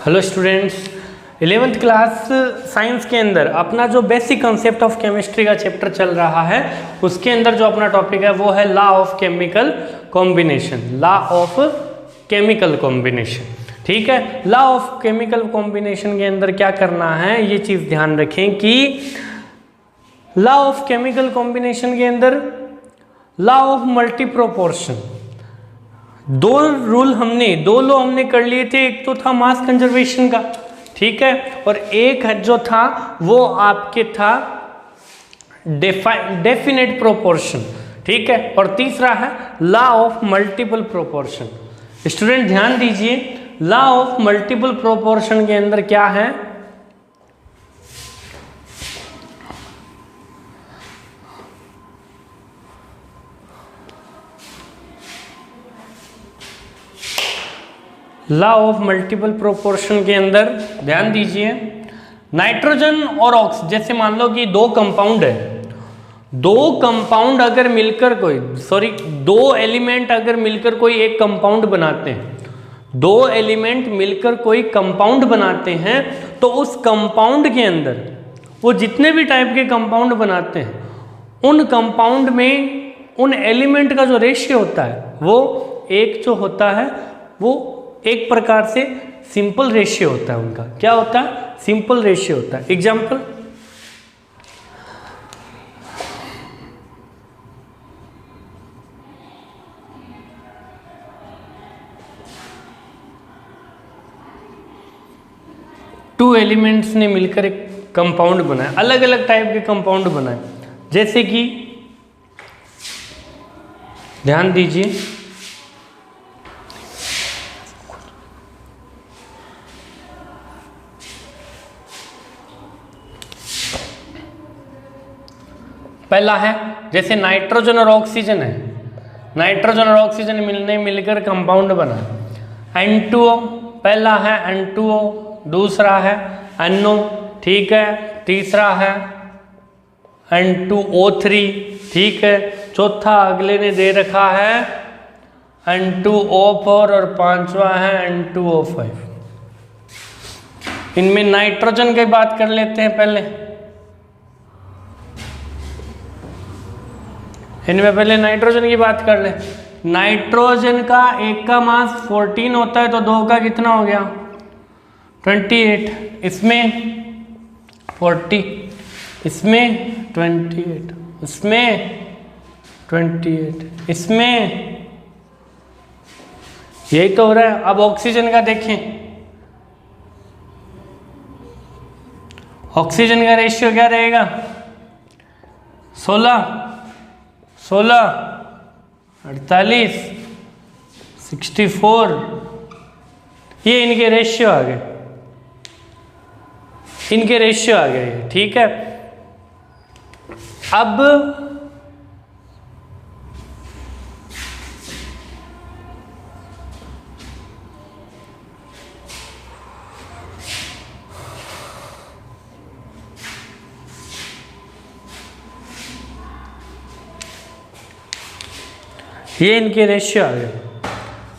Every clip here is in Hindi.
Hello students, 11th class science के अंदर अपना जो बेसिक कंसेप्ट ऑफ केमिस्ट्री का चैप्टर चल रहा है उसके अंदर जो अपना टॉपिक है वो है law of chemical combination. Law of chemical combination, ठीक है। लॉ ऑफ केमिकल कॉम्बिनेशन के अंदर क्या करना है ये चीज़ ध्यान रखें कि लॉ ऑफ केमिकल कॉम्बिनेशन के अंदर लॉ ऑफ मल्टी प्रोपोर्शन, दो लॉ हमने कर लिए थे। एक तो था मास कंजर्वेशन का, ठीक है, और एक जो था वो आपके था डेफिनेट प्रोपोर्शन, ठीक है, और तीसरा है law of multiple proportion. Student ध्यान दीजिए, लॉ ऑफ मल्टीपल प्रोपोर्शन के अंदर क्या है, लॉ ऑफ मल्टीपल प्रोपोर्शन के अंदर ध्यान दीजिए, नाइट्रोजन और ऑक्सीजन, जैसे मान लो कि दो कंपाउंड है, दो कंपाउंड अगर मिलकर दो एलिमेंट अगर मिलकर कोई एक कंपाउंड बनाते हैं, दो एलिमेंट मिलकर कोई कंपाउंड बनाते हैं, तो उस कंपाउंड के अंदर वो जितने भी टाइप के कंपाउंड बनाते हैं उन कंपाउंड में उन एलिमेंट का जो रेशियो होता है वो एक जो होता है वो एक प्रकार से सिंपल रेशियो होता है। उनका क्या होता है? सिंपल रेशियो होता है। एग्जाम्पल, टू एलिमेंट्स ने मिलकर एक कंपाउंड बनाया, अलग अलग टाइप के कंपाउंड बनाए, जैसे कि ध्यान दीजिए, पहला है जैसे नाइट्रोजन और ऑक्सीजन है, नाइट्रोजन और ऑक्सीजन मिलकर कंपाउंड बना N2O, पहला है N2O, दूसरा है NO, ठीक है, तीसरा है N2O3, ठीक है, चौथा अगले ने दे रखा है N2O4 और पांचवा है N2O5। इनमें नाइट्रोजन की बात कर लेते हैं पहले, इनमें पहले नाइट्रोजन की बात कर ले। नाइट्रोजन का एक का मास 14 होता है, तो दो का कितना हो गया 28, इसमें 40, इसमें 28, इसमें 28, इसमें यही तो हो रहा है। अब ऑक्सीजन का देखें, ऑक्सीजन का रेशियो क्या रहेगा 16, 48, 64, ये इनके रेशियो आ गए, इनके रेशियो आ गए, ठीक है। अब ये इनके रेशियो आ गए।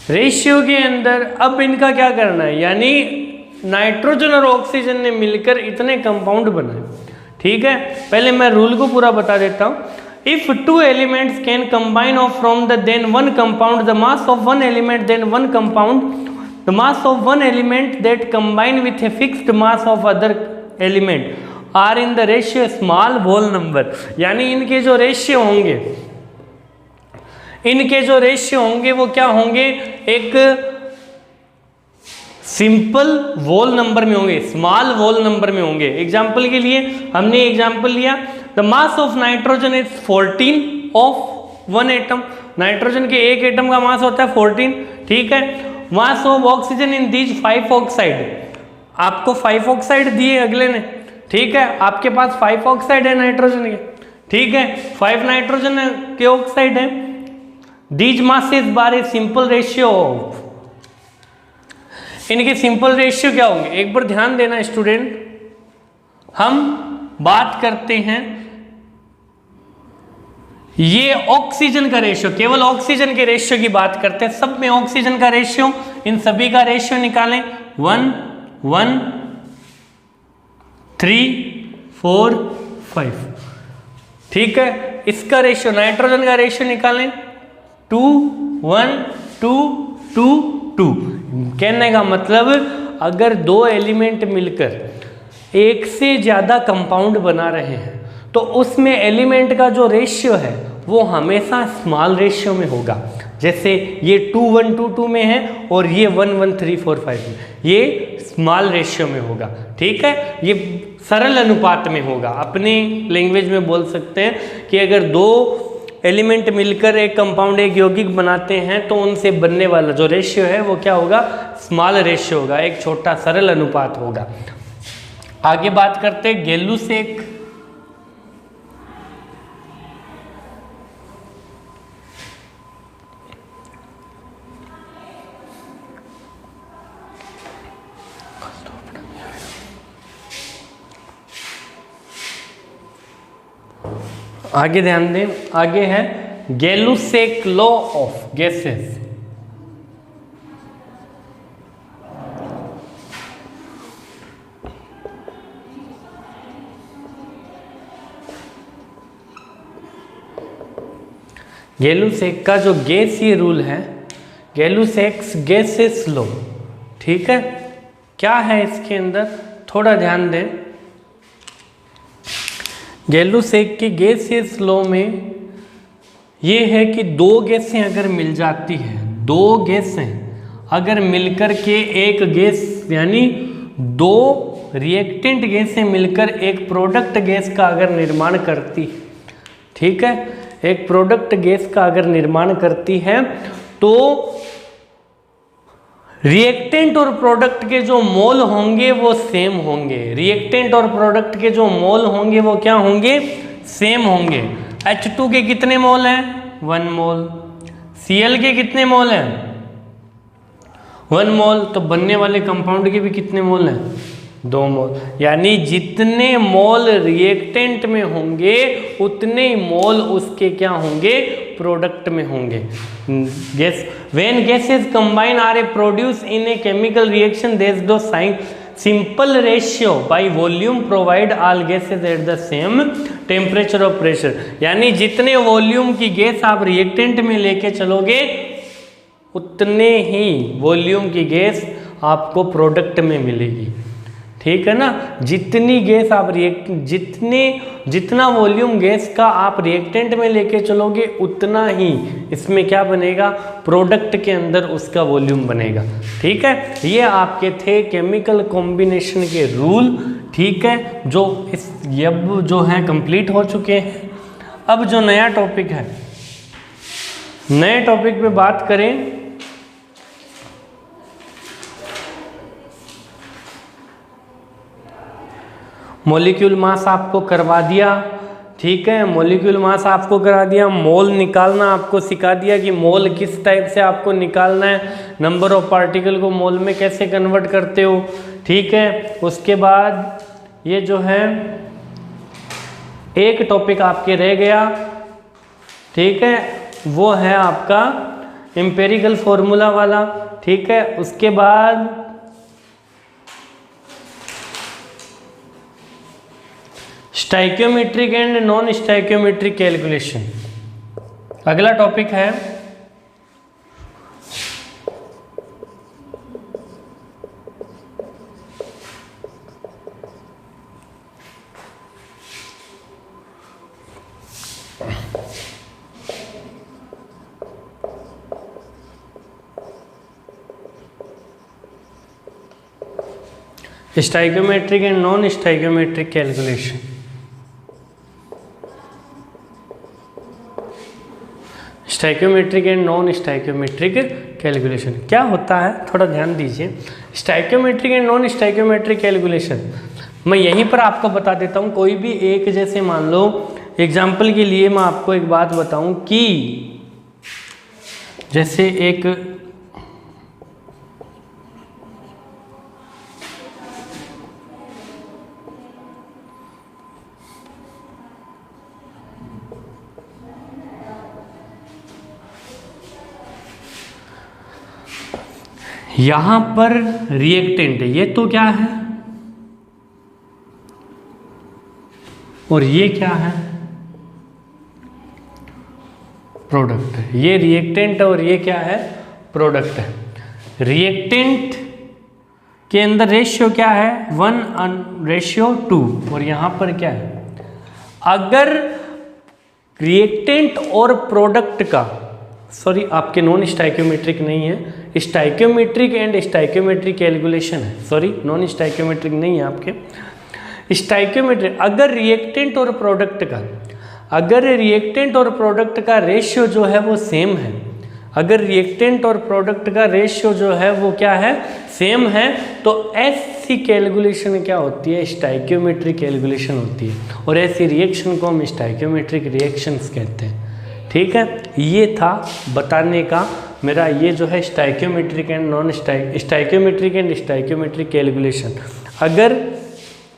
रेशियो के अंदर अब इनका क्या करना है, यानी नाइट्रोजन और ऑक्सीजन ने मिलकर इतने कंपाउंड बनाए, ठीक है। पहले मैं रूल को पूरा बता देता हूँ। If two elements can combine of from the then one compound, the mass of one element then one compound, the mass of one element that combine with a fixed mass of other element are in the ratio small whole number. यानी इनके जो रेशियो होंगे, इनके जो रेशियो होंगे वो क्या होंगे, एक सिंपल वोल नंबर में होंगे, स्मॉल वोल नंबर में होंगे। एग्जाम्पल के लिए हमने एग्जाम्पल लिया, the mass of nitrogen is 14 of one atom, nitrogen के एक एटम का मास होता है 14, ठीक है। Mass of oxygen in these 5 oxide, आपको 5 ऑक्साइड दिए अगले ने, ठीक है, आपके पास 5 ऑक्साइड है नाइट्रोजन के, ठीक है, 5 नाइट्रोजन के ऑक्साइड है। These masses bar a simple ratio of, इनके सिंपल रेशियो क्या होंगे, एक बार ध्यान देना स्टूडेंट। हम बात करते हैं ये ऑक्सीजन का रेशियो, केवल ऑक्सीजन के रेशियो की बात करते हैं, सब में ऑक्सीजन का रेशियो, इन सभी का रेशियो निकालें 1 1 3 4 5। ठीक है, इसका रेशियो, नाइट्रोजन का रेशियो निकालें 2 1 2 2 2। कहने का मतलब अगर दो एलिमेंट मिलकर एक से ज़्यादा कंपाउंड बना रहे हैं तो उसमें एलिमेंट का जो रेशियो है वो हमेशा स्मॉल रेशियो में होगा। जैसे ये 2 1 2 2 में है और ये 1 1 3 4 5 में, ये स्मॉल रेशियो में होगा। ठीक है, ये सरल अनुपात में होगा। अपनी लैंग्वेज में बोल सकते हैं कि अगर दो एलिमेंट मिलकर एक कंपाउंड, एक यौगिक बनाते हैं तो उनसे बनने वाला जो रेशियो है वो क्या होगा, स्मॉल रेशियो होगा, एक छोटा सरल अनुपात होगा। आगे बात करते हैं गैलुसेक। आगे ध्यान दें, आगे है Gay-Lussac law of gases. Gay-Lussac का जो गैसीय रूल है, गैलुसेक्स गैसेस लॉ। ठीक है, क्या है इसके अंदर, थोड़ा ध्यान दें। गैलुसेक के गैसियस लॉ में ये है कि दो गैसें अगर मिल जाती हैं, दो गैसें अगर मिलकर के एक गैस, यानी दो रिएक्टेंट गैसें मिलकर एक प्रोडक्ट गैस का अगर निर्माण करती, ठीक है, एक प्रोडक्ट गैस का अगर निर्माण करती है तो रिएक्टेंट और प्रोडक्ट के जो मोल होंगे वो सेम होंगे। रिएक्टेंट और प्रोडक्ट के जो मोल होंगे वो क्या होंगे, सेम होंगे। H2 के कितने मोल हैं, 1 मोल। Cl के कितने मोल हैं, 1 मोल। तो बनने वाले कंपाउंड के भी कितने मोल हैं, 2 मोल। यानी जितने मोल रिएक्टेंट में होंगे उतने ही मोल उसके क्या होंगे, प्रोडक्ट में होंगे। Gas when gases combine are a produce in a chemical reaction there is no simple ratio by volume provide all gases at the same temperature और प्रेशर। यानी जितने वॉल्यूम की गैस आप रिएक्टेंट में लेके चलोगे उतने ही वॉल्यूम की गैस आपको प्रोडक्ट में मिलेगी। ठीक है ना, जितनी गैस आप जितना वॉल्यूम गैस का आप रिएक्टेंट में लेके चलोगे उतना ही इसमें क्या बनेगा, प्रोडक्ट के अंदर उसका वॉल्यूम बनेगा। ठीक है, ये आपके थे केमिकल कॉम्बिनेशन के रूल। ठीक है, जो इस अब जो है कंप्लीट हो चुके हैं। अब जो नया टॉपिक है, नए टॉपिक पे बात करें, मॉलिक्यूल मास आपको करवा दिया। ठीक है, मॉलिक्यूल मास आपको करा दिया, मोल निकालना आपको सिखा दिया कि मोल किस टाइप से आपको निकालना है, नंबर ऑफ पार्टिकल को मोल में कैसे कन्वर्ट करते हो। ठीक है, उसके बाद ये जो है एक टॉपिक आपके रह गया। ठीक है, वो है आपका एम्पेरिकल फॉर्मूला वाला। ठीक है, उसके बाद stoichiometric and non stoichiometric calculation अगला टॉपिक है। Stoichiometric and non stoichiometric calculation. Stoichiometric and non stoichiometric calculation क्या होता है, थोड़ा ध्यान दीजिए। Stoichiometric and non stoichiometric calculation मैं यहीं पर आपको बता देता हूँ। कोई भी एक, जैसे मान लो एग्जाम्पल के लिए मैं आपको एक बात बताऊँ कि जैसे एक यहां पर रिएक्टेंट है, ये तो क्या है और ये क्या है, प्रोडक्ट है। ये रिएक्टेंट और ये क्या है, प्रोडक्ट है। रिएक्टेंट के अंदर रेशियो क्या है, 1:2 और यहां पर क्या है, अगर रिएक्टेंट और प्रोडक्ट का, सॉरी आपके नॉन स्टाइक्योमेट्रिक नहीं है, स्टाइक्योमेट्रिक एंड स्टाइक्योमेट्रिक कैलकुलेशन है, सॉरी नॉन स्टाइक्योमेट्रिक नहीं है आपके, स्टाइक्योमेट्रिक। अगर रिएक्टेंट और प्रोडक्ट का, अगर रिएक्टेंट और प्रोडक्ट का रेशियो जो है वो सेम है, अगर रिएक्टेंट और प्रोडक्ट का रेशियो जो है वो क्या है, सेम है, तो ऐसी कैलकुलेशन क्या होती है, स्टाइक्योमेट्रिक कैलकुलेशन होती है, और ऐसी रिएक्शन को हम स्टाइक्योमेट्रिक रिएक्शंस कहते हैं। ठीक है, ये था बताने का मेरा, ये जो है stoichiometric and non stoichiometric and stoichiometric calculation. अगर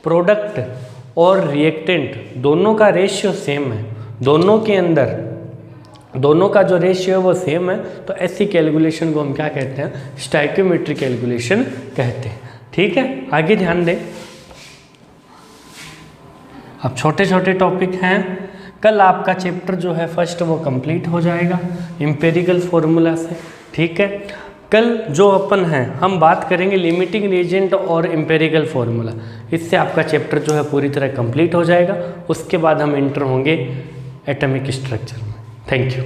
प्रोडक्ट और रिएक्टेंट दोनों का रेशियो सेम है, दोनों के अंदर दोनों का जो रेशियो है वो सेम है, तो ऐसी कैलकुलेशन को हम क्या कहते हैं, स्टाइक्योमेट्रिक कैलकुलेशन कहते हैं। ठीक है, आगे ध्यान दें। अब छोटे छोटे टॉपिक हैं, कल आपका चैप्टर जो है फर्स्ट वो कंप्लीट हो जाएगा एम्पिरिकल फॉर्मूला से। ठीक है, कल जो अपन हैं हम बात करेंगे लिमिटिंग रिएजेंट और एम्पिरिकल फॉर्मूला, इससे आपका चैप्टर जो है पूरी तरह कंप्लीट हो जाएगा। उसके बाद हम एंटर होंगे एटॉमिक स्ट्रक्चर में। Thank you.